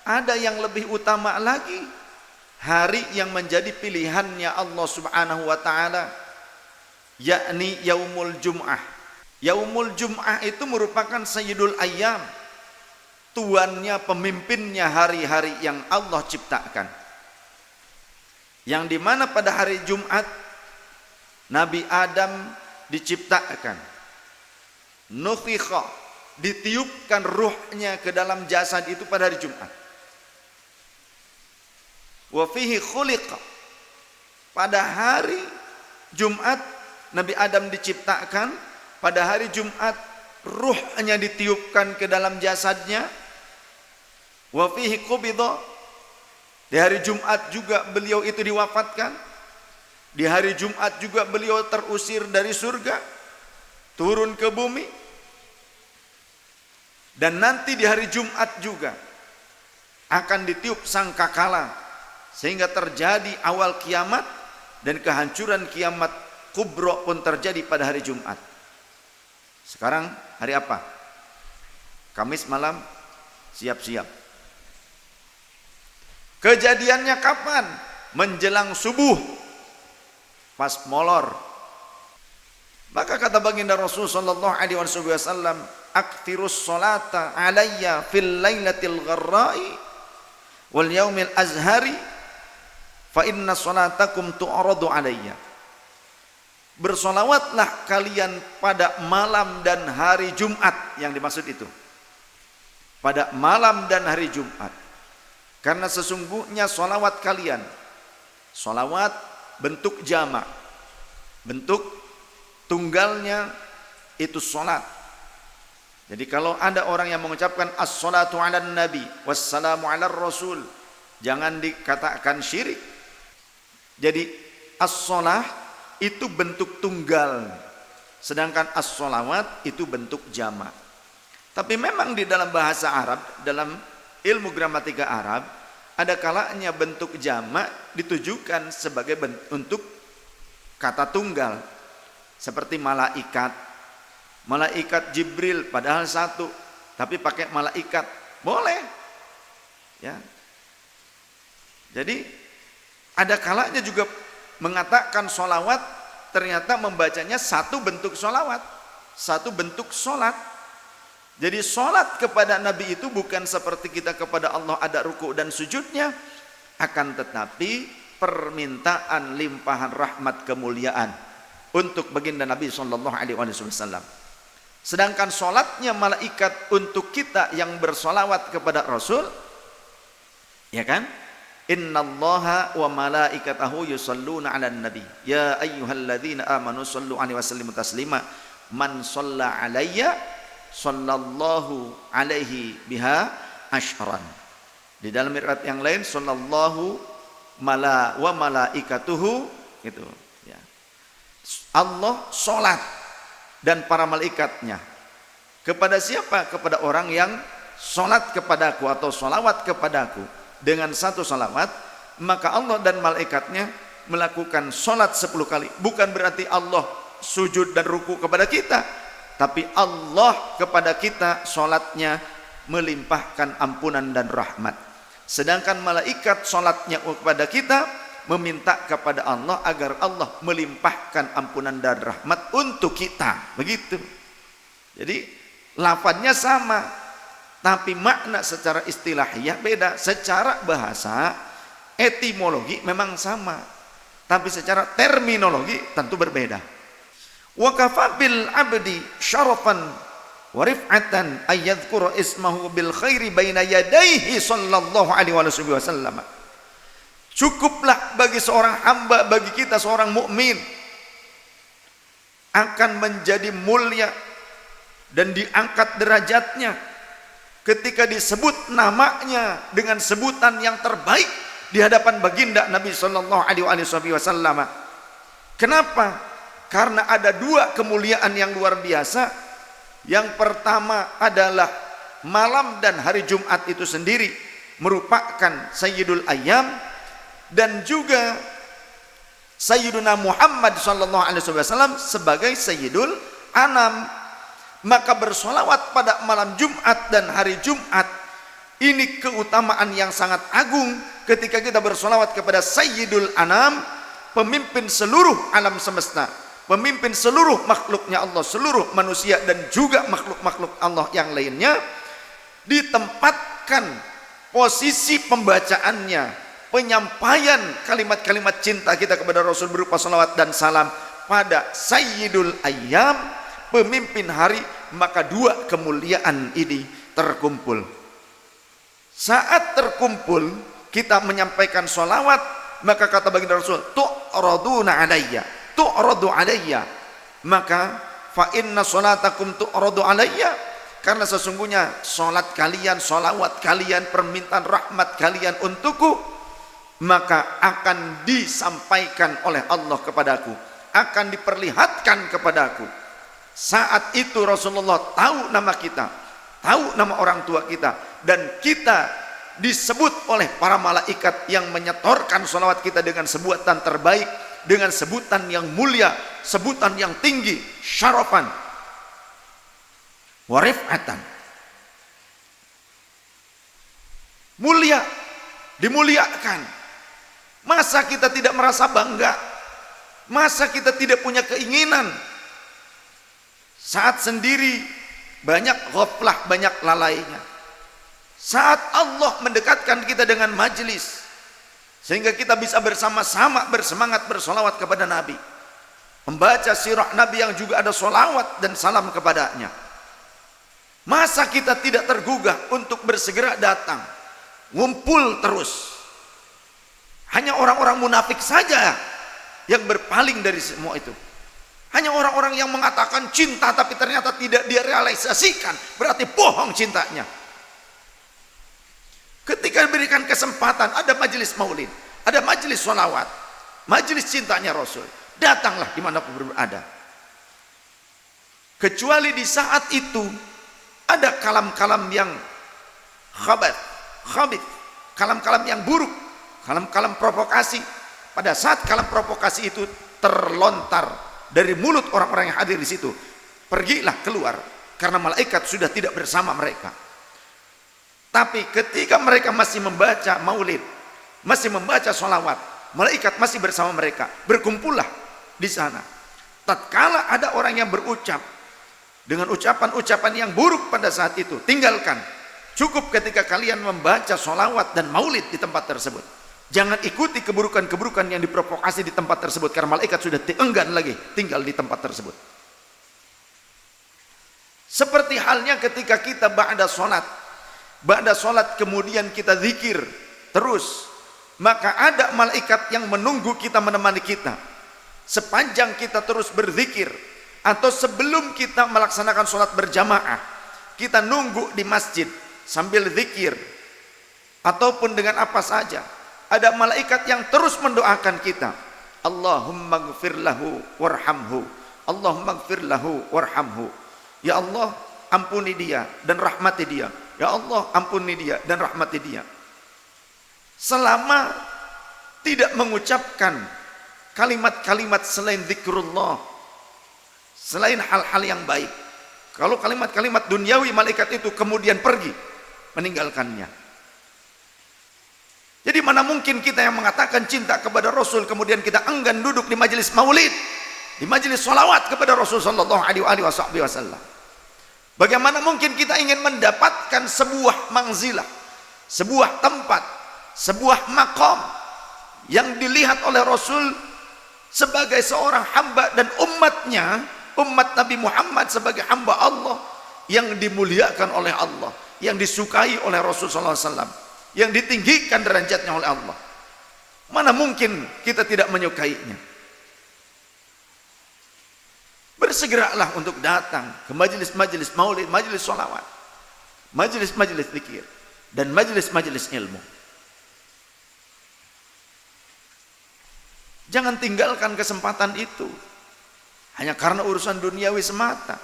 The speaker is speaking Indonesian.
ada yang lebih utama lagi, hari yang menjadi pilihannya Allah Subhanahu wa taala, yakni yaumul jum'ah. Yaumul jum'ah itu merupakan sayyidul ayyam, tuannya, pemimpinnya hari-hari yang Allah ciptakan, yang dimana pada hari Jumat Nabi Adam diciptakan, nufikha, ditiupkan ruhnya ke dalam jasad itu pada hari Jumat. Wa fihi khuliqa, pada hari Jumat Nabi Adam diciptakan, pada hari Jumat ruhnya ditiupkan ke dalam jasadnya. Wa fihi qubida, di hari Jumat juga beliau itu diwafatkan. Di hari Jumat juga beliau terusir dari surga, turun ke bumi. Dan nanti di hari Jumat juga akan ditiup sangkakala, sehingga terjadi awal kiamat, dan kehancuran kiamat kubro pun terjadi pada hari Jumat. Sekarang hari apa? Kamis malam, siap-siap. Kejadiannya kapan? Menjelang subuh, pas molor. Maka kata baginda Rasul sallallahu alaihi wasallam, aktirus salata alayya fil lailatil gharra'i wal yaumil azhari fa inna salatakum tu'radu alayya. Bersolawatlah kalian pada malam dan hari Jumat, yang dimaksud itu pada malam dan hari Jumat, karena sesungguhnya solawat kalian, solawat bentuk jamak, bentuk tunggalnya itu solat. Jadi kalau ada orang yang mengucapkan as-salatu ala nabi wassalamu ala rasul, jangan dikatakan syirik. Jadi as-salah itu bentuk tunggal, sedangkan as-salawat itu bentuk jamak. Tapi memang di dalam bahasa Arab, dalam ilmu gramatika Arab, ada kalanya bentuk jamak ditujukan sebagai untuk kata tunggal, seperti malaikat. Malaikat Jibril padahal satu, tapi pakai malaikat, boleh ya. Jadi ada kalanya juga mengatakan solawat, ternyata membacanya satu bentuk solawat, satu bentuk solat. Jadi solat kepada Nabi itu bukan seperti kita kepada Allah ada ruku dan sujudnya, akan tetapi permintaan limpahan rahmat kemuliaan untuk baginda Nabi sallallahu alaihi wasallam. Sedangkan solatnya malaikat untuk kita yang bersolawat kepada Rasul, ya kan? Innallaha wa malaikatahu yusalluna 'alan nabi ya ayyuhalladzina amanu shallu 'alaihi wasallimu taslima man shalla 'alayya sallallahu 'alaihi biha asyran. Di dalam riwayat yang lain sallallahu wa malaikatuhu, gitu ya. Allah salat dan para malaikatnya kepada siapa? Kepada orang yang salat kepadaku atau salawat kepadaku. Dengan satu salawat, maka Allah dan malaikatnya melakukan salat 10 kali. Bukan berarti Allah sujud dan ruku kepada kita, tapi Allah kepada kita salatnya melimpahkan ampunan dan rahmat. Sedangkan malaikat salatnya kepada kita meminta kepada Allah agar Allah melimpahkan ampunan dan rahmat untuk kita. Begitu. Jadi lafadznya sama, tapi makna secara istilahiyah beda. Secara bahasa, etimologi memang sama, tapi secara terminologi tentu berbeda. Wa kafa bil abdi syarafan wa rif'atan ayyadhkura ismahu bil khairi baina yadayhi sallallahu alaihi wasallam. Cukuplah bagi seorang hamba, bagi kita seorang mukmin, akan menjadi mulia dan diangkat derajatnya ketika disebut namanya dengan sebutan yang terbaik di hadapan baginda Nabi sallallahu alaihi wasallam. Kenapa? Karena ada dua kemuliaan yang luar biasa. Yang pertama adalah malam dan hari Jumat itu sendiri merupakan sayyidul ayyam, dan juga Sayyiduna Muhammad sallallahu alaihi wasallam sebagai sayyidul anam. Maka bersolawat pada malam Jumat dan hari Jumat Ini keutamaan yang sangat agung ketika kita bersolawat kepada Sayyidul Anam, pemimpin seluruh alam semesta, pemimpin seluruh makhluknya Allah, seluruh manusia dan juga makhluk-makhluk Allah yang lainnya. Ditempatkan posisi pembacaannya, penyampaian kalimat-kalimat cinta kita kepada Rasul berupa salawat dan salam pada Sayyidul Ayyam, pemimpin hari, maka dua kemuliaan ini terkumpul. Saat terkumpul kita menyampaikan salawat, maka kata baginda Rasul, tu'raduna alayya, tu'radu alayya, maka fa inna salatakum tu'radu alayya, karena sesungguhnya salat kalian, salawat kalian, permintaan rahmat kalian untukku, maka akan disampaikan oleh Allah kepadaku, akan diperlihatkan kepadaku. Saat itu Rasulullah tahu nama kita, tahu nama orang tua kita, dan kita disebut oleh para malaikat yang menyetorkan salawat kita dengan sebutan terbaik, dengan sebutan yang mulia, sebutan yang tinggi, syarafan wa rif'atan, mulia, dimuliakan. Masa kita tidak merasa bangga? Masa kita tidak punya keinginan? Saat sendiri banyak ghaflah, banyak lalainya. Saat Allah mendekatkan kita dengan majelis, sehingga kita bisa bersama-sama bersemangat bersolawat kepada Nabi, membaca sirah Nabi yang juga ada solawat dan salam kepadanya. Masa kita tidak tergugah untuk bersegera datang, ngumpul terus? Hanya orang-orang munafik saja yang berpaling dari semua itu. Hanya orang-orang yang mengatakan cinta tapi ternyata tidak dia realisasikan, berarti bohong cintanya. Ketika diberikan kesempatan, ada majelis maulid, ada majelis sholawat, majelis cintanya Rasul, datanglah dimanapun berada. Kecuali di saat itu ada kalam-kalam yang khabith, kalam-kalam yang buruk, kalam-kalam provokasi. Pada saat kalam provokasi itu terlontar dari mulut orang-orang yang hadir di situ, pergilah keluar, karena malaikat sudah tidak bersama mereka. Tapi ketika mereka masih membaca maulid, masih membaca sholawat, malaikat masih bersama mereka, berkumpullah di sana. Tatkala ada orang yang berucap dengan ucapan-ucapan yang buruk pada saat itu, tinggalkan. Cukup ketika kalian membaca sholawat dan maulid di tempat tersebut. Jangan ikuti keburukan-keburukan yang diprovokasi di tempat tersebut, karena malaikat sudah enggan lagi tinggal di tempat tersebut. Seperti halnya ketika kita ba'da sholat kemudian kita zikir terus, maka ada malaikat yang menunggu kita, menemani kita sepanjang kita terus berzikir, atau sebelum kita melaksanakan sholat berjamaah kita nunggu di masjid sambil zikir, ataupun dengan apa saja, ada malaikat yang terus mendoakan kita, Allahumma gfir lahu warhamhu, Allahumma gfir lahu warhamhu, ya Allah ampuni dia dan rahmati dia, ya Allah ampuni dia dan rahmati dia. Selama tidak mengucapkan kalimat-kalimat selain zikrullah, selain hal-hal yang baik. Kalau kalimat-kalimat duniawi, malaikat itu kemudian pergi meninggalkannya. Jadi mana mungkin kita yang mengatakan cinta kepada Rasul kemudian kita enggan duduk di majelis maulid, di majelis sholawat kepada Rasul sallallahu alaihi wasallam. Bagaimana mungkin kita ingin mendapatkan sebuah manzilah, sebuah tempat, sebuah maqam yang dilihat oleh Rasul sebagai seorang hamba dan umatnya, umat Nabi Muhammad sebagai hamba Allah yang dimuliakan oleh Allah, yang disukai oleh Rasul sallallahu alaihi wasallam, yang ditinggikan derajatnya oleh Allah. Mana mungkin kita tidak menyukainya? Bersegeralah untuk datang ke majelis-majelis maulid, majelis sholawat, majelis-majelis zikir, dan majelis-majelis ilmu. Jangan tinggalkan kesempatan itu hanya karena urusan duniawi semata.